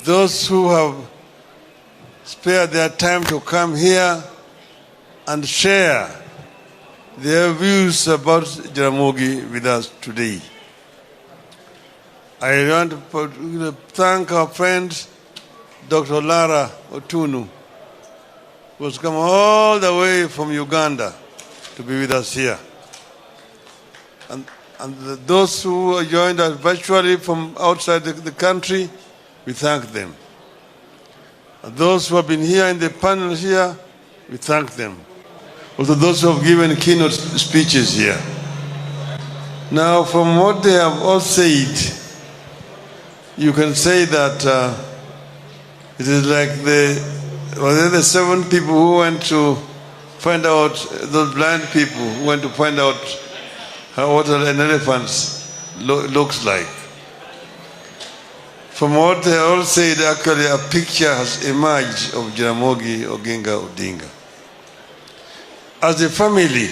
those who have spared their time to come here and share their views about Jaramogi with us today. I want to thank our friend, Dr. Lara Otunu, who has come all the way from Uganda to be with us here. And those who joined us virtually from outside the country, we thank them. And those who have been here in the panel here, we thank them. Also those who have given keynote speeches here. Now, from what they have all said, you can say that it is like the 7 people who went to find out, those blind people who went to find out what an elephant looks like. From what they all said, actually a picture has emerged of Jaramogi Oginga Odinga. As a family,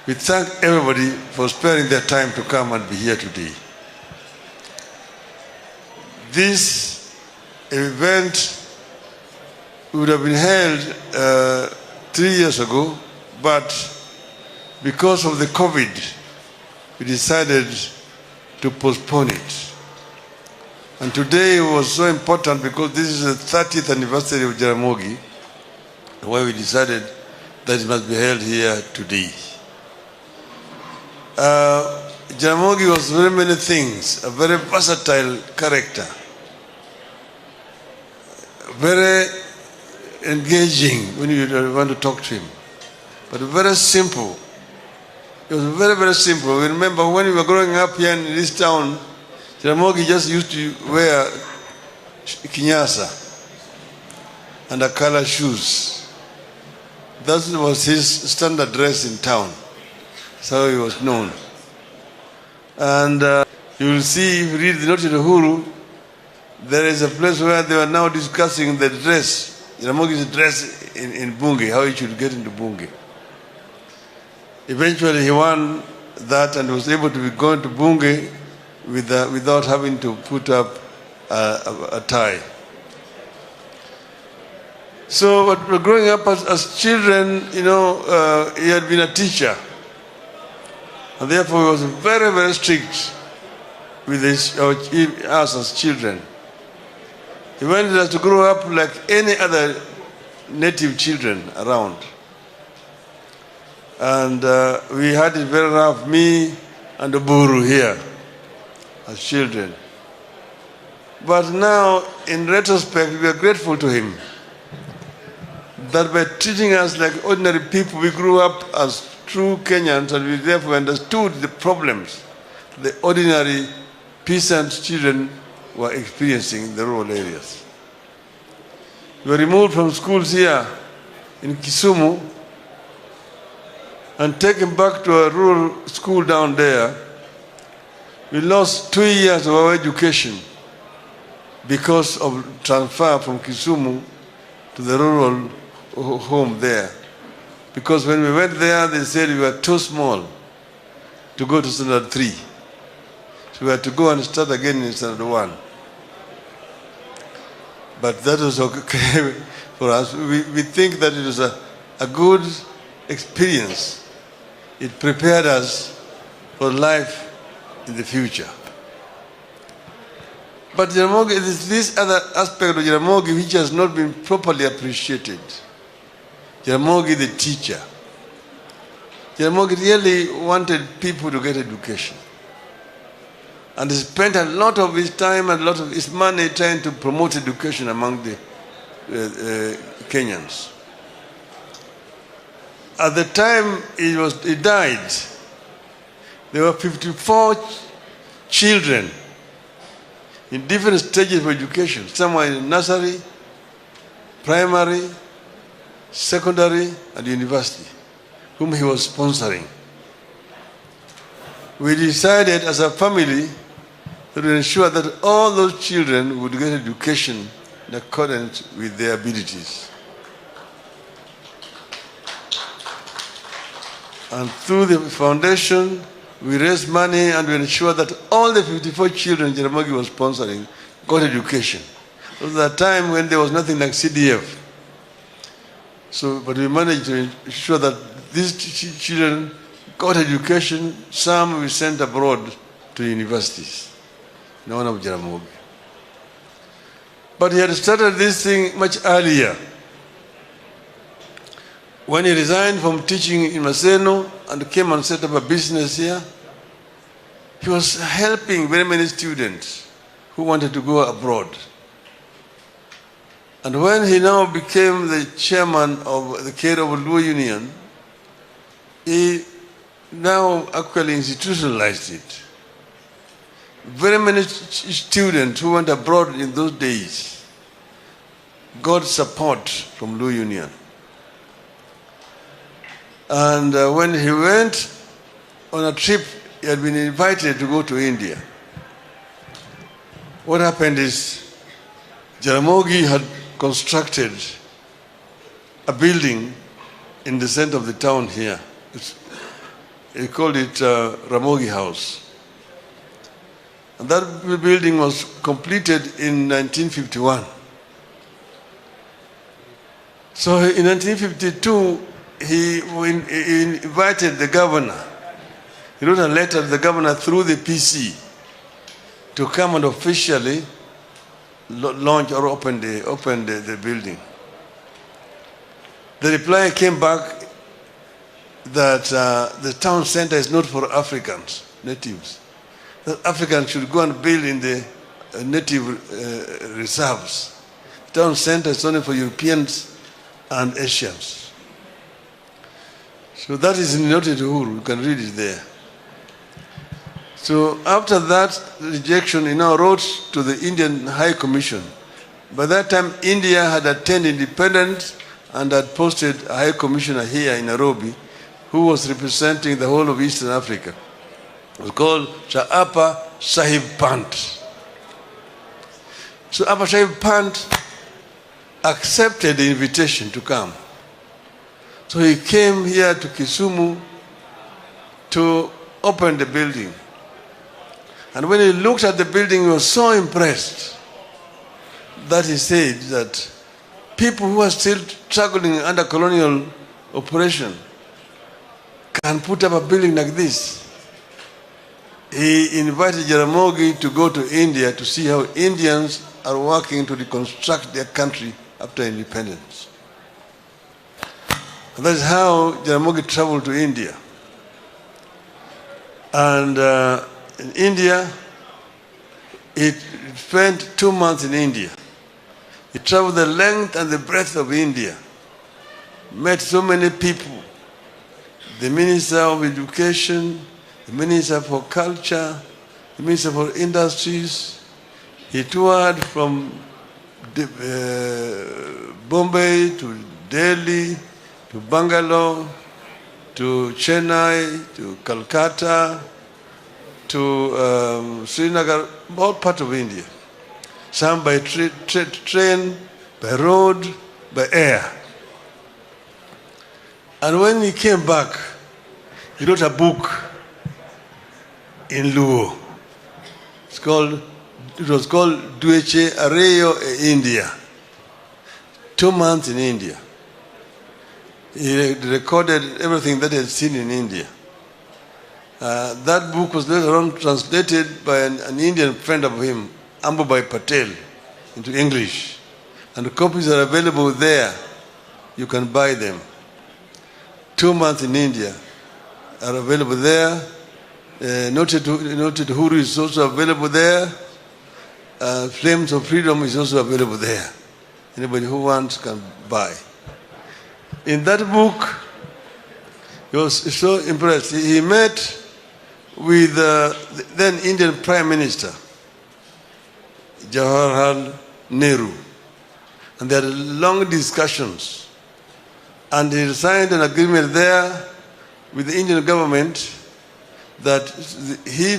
we thank everybody for sparing their time to come and be here today. This event would have been held 3 years ago, but because of the COVID, we decided to postpone it. And today was so important because this is the 30th anniversary of Jaramogi, why we decided that it must be held here today. Jaramogi was very many things, a very versatile character, very engaging when you want to talk to him, but very simple. It was very, very simple. We remember when we were growing up here in this town, Jaramogi just used to wear kinyasa and a color shoes. That was his standard dress in town. That's how he was known. And you will see, if you read the Note of Uhuru, there is a place where they were now discussing the dress, Jaramogi's dress in Bunge, how he should get into Bunge. Eventually he won that and was able to be going to Bunge without having to put up a tie. So, but growing up as children, you know, he had been a teacher. And therefore he was very, very strict with us as children. He wanted us to grow up like any other native children around. And we had it very rough, me and Oburu here, as children. But now, in retrospect, we are grateful to him that by treating us like ordinary people, we grew up as true Kenyans, and we therefore understood the problems the ordinary peasant children were experiencing in the rural areas. We were removed from schools here in Kisumu and taken back to a rural school down there. We lost 2 years of our education because of transfer from Kisumu to the rural home there. Because when we went there, they said we were too small to go to standard 3. So we had to go and start again in standard 1. But that was okay for us. We think that it was a good experience. It prepared us for life in the future. But Jaramogi, this other aspect of Jaramogi which has not been properly appreciated. Jaramogi the teacher. Jaramogi really wanted people to get education. And he spent a lot of his time and a lot of his money trying to promote education among the Kenyans. At the time he died, there were 54 children in different stages of education. Some were in nursery, primary, secondary, and university, whom he was sponsoring. We decided as a family to ensure that all those children would get education in accordance with their abilities. And through the foundation, we raised money and we ensured that all the 54 children Jaramogi was sponsoring got education. It was a time when there was nothing like CDF. So, but we managed to ensure that these children got education. Some we sent abroad to universities. No one of Jaramogi. But he had started this thing much earlier. When he resigned from teaching in Maseno and came and set up a business here, he was helping very many students who wanted to go abroad. And when he now became the chairman of the Care of Luo Union, he now actually institutionalized it. Very many students who went abroad in those days got support from Luo Union. And when he went on a trip, he had been invited to go to India. What happened is Jaramogi had constructed a building in the center of the town here. He called it Ramogi House. And that building was completed in 1951. So in 1952, he invited the governor. He wrote a letter to the governor through the PC to come and officially launch or open the building. The reply came back that the town center is not for Africans, natives. That Africans should go and build in the native reserves. The town center is only for Europeans and Asians. So that is noted to Uhuru. You can read it there. So after that rejection, he now wrote to the Indian High Commission. By that time, India had attained independence and had posted a High Commissioner here in Nairobi who was representing the whole of Eastern Africa. It was called Sir Apa Sahib Pant. So Apa Sahib Pant accepted the invitation to come. So he came here to Kisumu to open the building. And when he looked at the building, he was so impressed that he said that people who are still struggling under colonial oppression can put up a building like this. He invited Jaramogi to go to India to see how Indians are working to reconstruct their country after independence. And that is how Jaramogi traveled to India. And in India, he spent 2 months in India. He traveled the length and the breadth of India, met so many people, the Minister of Education, the Minister for Culture, the Minister for Industries. He toured from Bombay to Delhi, to Bangalore, to Chennai, to Calcutta, to Srinagar, all part of India. Some by train, by road, by air. And when he came back, he wrote a book in Luo. It was called Dueche Areo e India. 2 months in India. He recorded everything that he had seen in India. That book was later on translated by an Indian friend of him, Ambubai Patel, into English. And the copies are available there. You can buy them. 2 months in India are available there. Noted Huru is also available there. Flames of Freedom is also available there. Anybody who wants can buy. In that book, he was so impressed. He met with the then Indian Prime Minister, Jawaharlal Nehru. And they had long discussions. And he signed an agreement there with the Indian government that he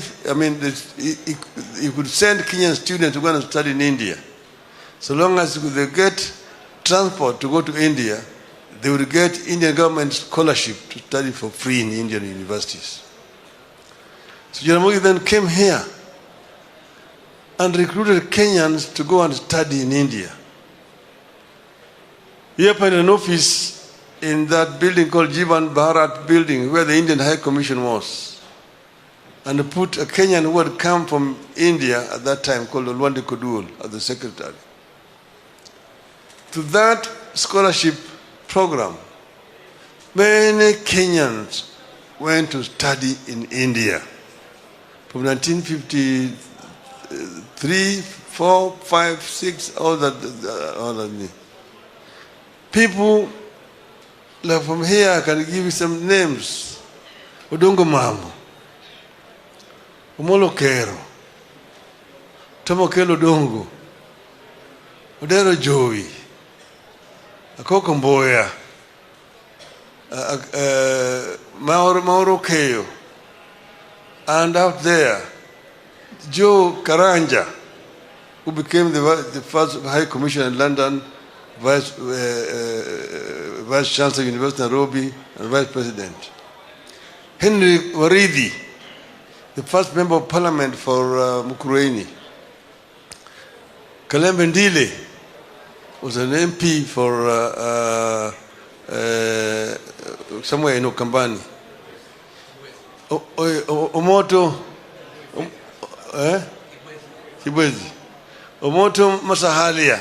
could send Kenyan students to go and study in India. So long as they get transport to go to India, they would get Indian government scholarship to study for free in Indian universities. So Jaramogi then came here and recruited Kenyans to go and study in India. He opened an office in that building called Jivan Bharat building where the Indian High Commission was, and put a Kenyan who had come from India at that time called Olwande Kodul as the secretary. To that scholarship program, many Kenyans went to study in India from 1953, 4, 5, 6, all that. People like from here, I can give you some names. Odinga Mamu, Omolo Kero, Tomo Kelo Dongo, Odero Joey, Akoko Mboya, Mauro Keyo, and out there, Joe Karanja, who became the first High Commissioner in London, Vice Chancellor of University of Nairobi, and Vice President. Henry Waridi, the first Member of Parliament for Mukurweini. Kalembe Ndile was an MP for somewhere in Ukambani. Omoto Kibwezi. Omoto Masahalia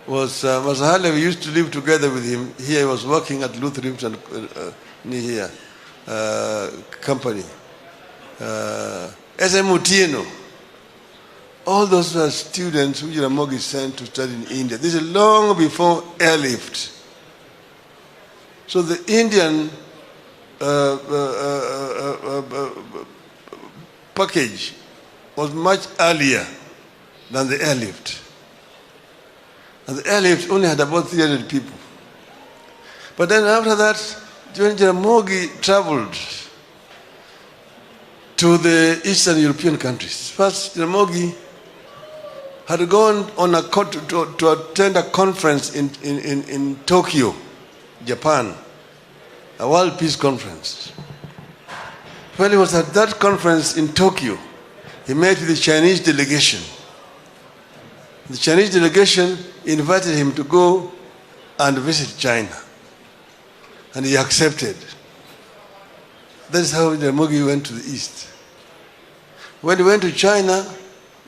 was Masahalia. We used to live together with him. Here he was working at Lutheran near here company. S.M. Otieno. All those were students who Jaramogi sent to study in India. This is long before airlift. So the Indian package was much earlier than the airlift. And the airlift only had about 300 people. But then after that, Jaramogi traveled to the Eastern European countries. First, Jaramogi had gone on to attend a conference in Tokyo, Japan, a World Peace Conference. When he was at that conference in Tokyo, he met with the Chinese delegation. The Chinese delegation invited him to go and visit China, and he accepted. That is how Jaramogi went to the East. When he went to China,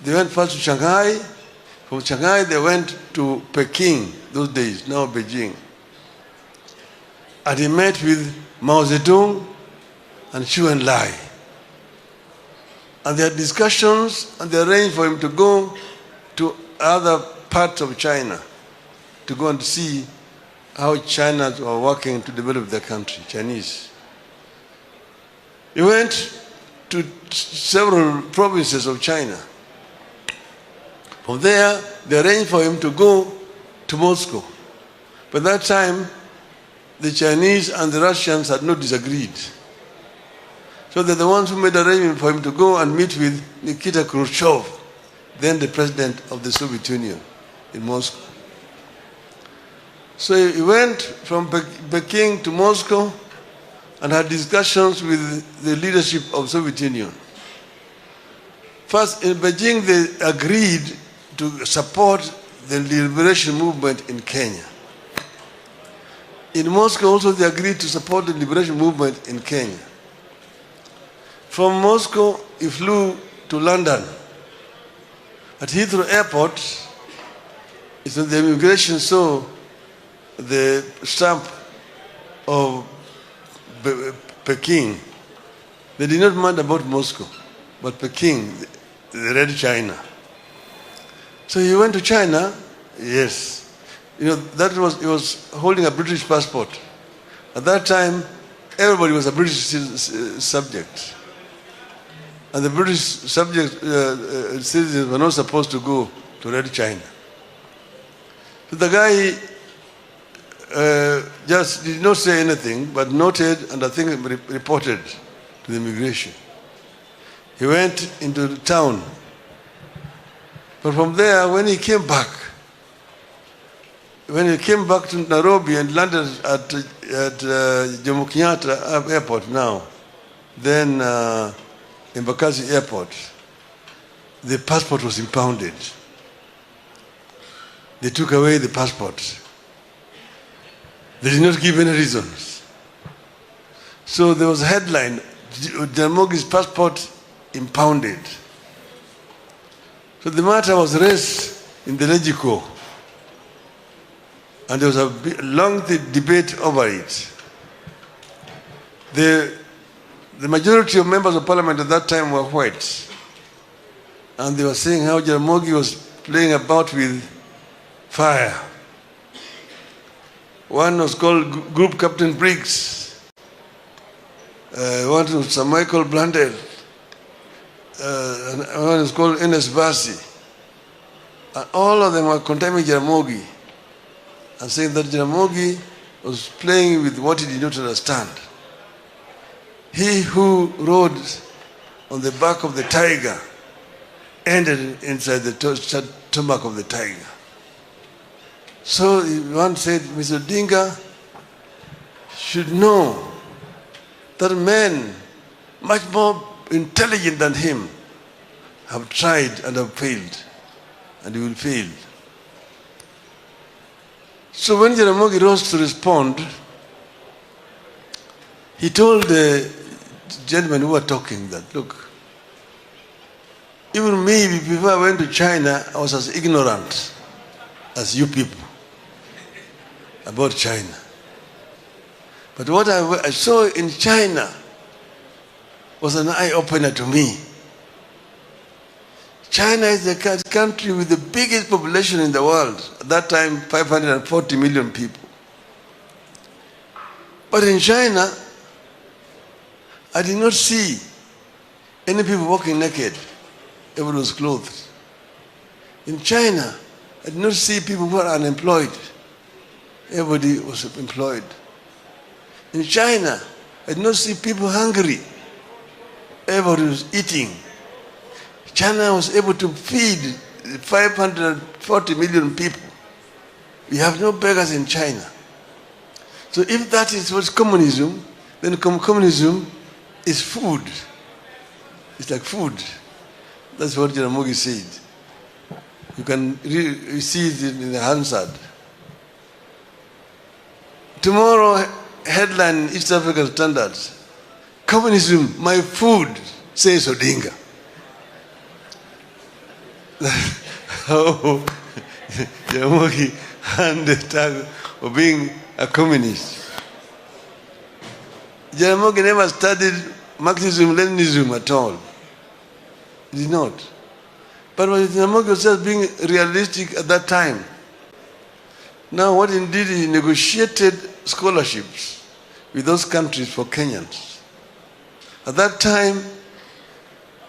they went first to Shanghai. From Shanghai, they went to Peking, those days, now Beijing. And he met with Mao Zedong and Xu Enlai. And they had discussions, and they arranged for him to go to other parts of China to go and see how China were working to develop their country, Chinese. He went to several provinces of China. From there, they arranged for him to go to Moscow. By that time, the Chinese and the Russians had not disagreed. So they're the ones who made arrangement for him to go and meet with Nikita Khrushchev, then the president of the Soviet Union in Moscow. So he went from Peking to Moscow and had discussions with the leadership of Soviet Union. First, in Beijing, they agreed to support the liberation movement in Kenya. In Moscow also, they agreed to support the liberation movement in Kenya. From Moscow, he flew to London. At Heathrow Airport, the immigration saw the stamp of Peking. They did not mind about Moscow, but Peking, the Red China. So he went to China, yes. He was holding a British passport. At that time, everybody was a British subject. And the British citizens were not supposed to go to Red China. So the guy just did not say anything, but noted and I think reported to the immigration. He went into the town. But from there, when he came back to Nairobi and landed at Jomo Kenyatta Airport now, then Embakasi Airport, the passport was impounded. They took away the passport. They did not give any reasons. So there was a headline, Jaramogi's passport impounded. So the matter was raised in the Legico, and there was a long debate over it. The majority of members of parliament at that time were white, and they were saying how Jaramogi was playing about with fire. One was called Group Captain Briggs, one was Sir Michael Blundell, and one is called N.S. Basi. And all of them were condemning Jaramogi and saying that Jaramogi was playing with what he did not understand. He who rode on the back of the tiger ended inside the stomach of the tiger. So one said, Mr. Odinga should know that men much more intelligent than him have tried and have failed, and he will fail. So when Jaramogi rose to respond, he told the gentlemen who were talking that, look, even me, before I went to China, I was as ignorant as you people about China. But what I saw in China was an eye-opener to me. China is the country with the biggest population in the world. At that time, 540 million people. But in China, I did not see any people walking naked. Everyone was clothed. In China, I did not see people who are unemployed. Everybody was employed. In China, I did not see people hungry. Everybody was eating. China was able to feed 540 million people. We have no beggars in China. So if that is what's communism, then communism is food. It's like food. That's what Jaramogi said. You can see it in the Hansard. Tomorrow, headline East African Standards. Communism, my food, says Odinga. How Jaramogi had the tag of being a communist. Jaramogi never studied Marxism-Leninism at all. He did not. But Jaramogi was just being realistic at that time. Now what he did, he negotiated scholarships with those countries for Kenyans. At that time,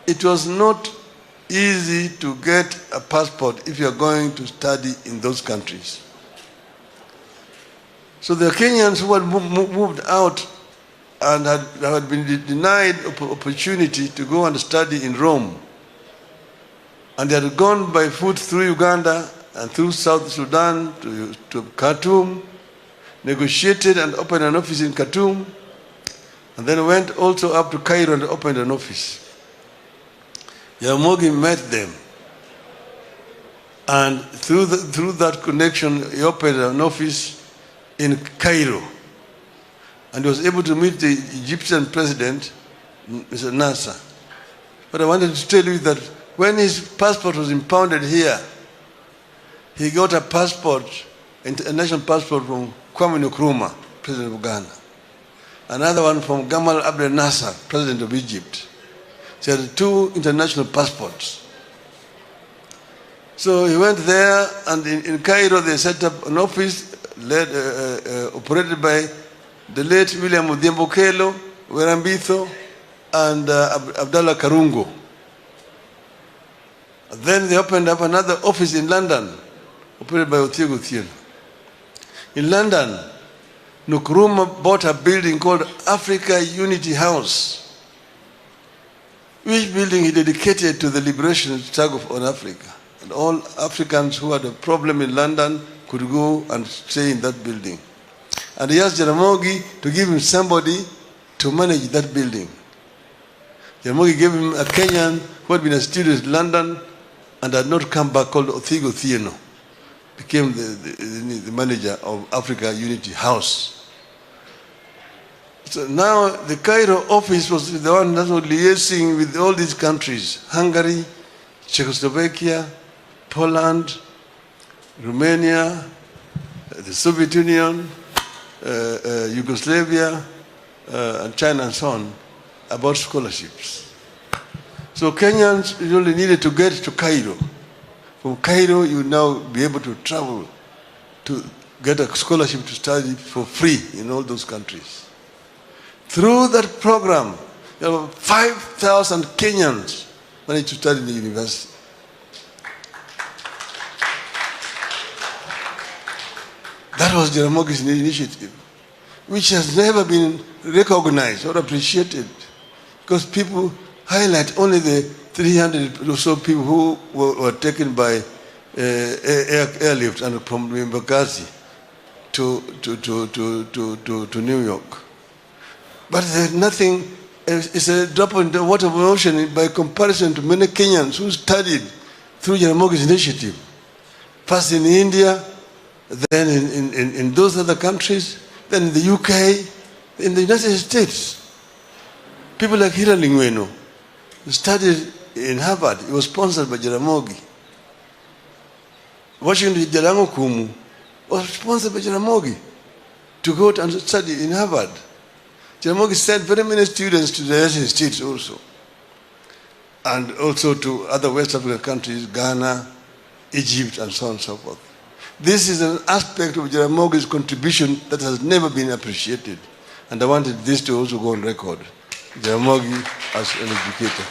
it was not easy to get a passport if you are going to study in those countries. So the Kenyans who had moved out and had been denied opportunity to go and study in Rome, and they had gone by foot through Uganda and through South Sudan to Khartoum, negotiated and opened an office in Khartoum, and then went also up to Cairo and opened an office. Jaramogi met them, and through that connection, he opened an office in Cairo, and he was able to meet the Egyptian president, Mr. Nasser. But I wanted to tell you that when his passport was impounded here, he got a passport, international passport from Kwame Nkrumah, president of Ghana. Another one from Gamal Abdel Nasser, president of Egypt. So he had 2 international passports. So he went there, and in Cairo they set up an office operated by the late William Odhiambo Kelo, Werambitho, and Abdallah Karungo. Then they opened up another office in London, operated by Otiego Thiel. In London, Nkrumah bought a building called Africa Unity House, which building he dedicated to the liberation struggle on Africa. And all Africans who had a problem in London could go and stay in that building. And he asked Jaramogi to give him somebody to manage that building. Jaramogi gave him a Kenyan who had been a student in London and had not come back, called Othigo Thieno. Became the manager of Africa Unity House. So now the Cairo office was the one that was liaising with all these countries: Hungary, Czechoslovakia, Poland, Romania, the Soviet Union, Yugoslavia, and China and so on, about scholarships. So Kenyans really needed to get to Cairo. From Cairo, you now be able to travel to get a scholarship to study for free in all those countries. Through that program, 5,000 Kenyans managed to study in the university. That was Jaramogi's initiative, which has never been recognized or appreciated, because people highlight only the 300 or so people who were taken by airlift and from Mbagazi to New York. But there's nothing, it's a drop in the water of the ocean by comparison to many Kenyans who studied through Jaramogi's initiative. First in India, then in those other countries, then in the UK, in the United States. People like Hira Lingweno studied in Harvard. It was sponsored by Jaramogi. Washington Jalango Kumu was sponsored by Jaramogi to go and study in Harvard. Jaramogi sent very many students to the United States also, and also to other West African countries, Ghana, Egypt, and so on and so forth. This is an aspect of Jaramogi's contribution that has never been appreciated, and I wanted this to also go on record. Jaramogi as an educator.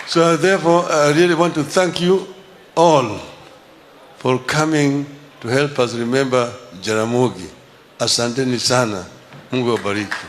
So therefore, I really want to thank you all for coming to help us remember Jaramogi. Asanteni sana. Mungu awabariki.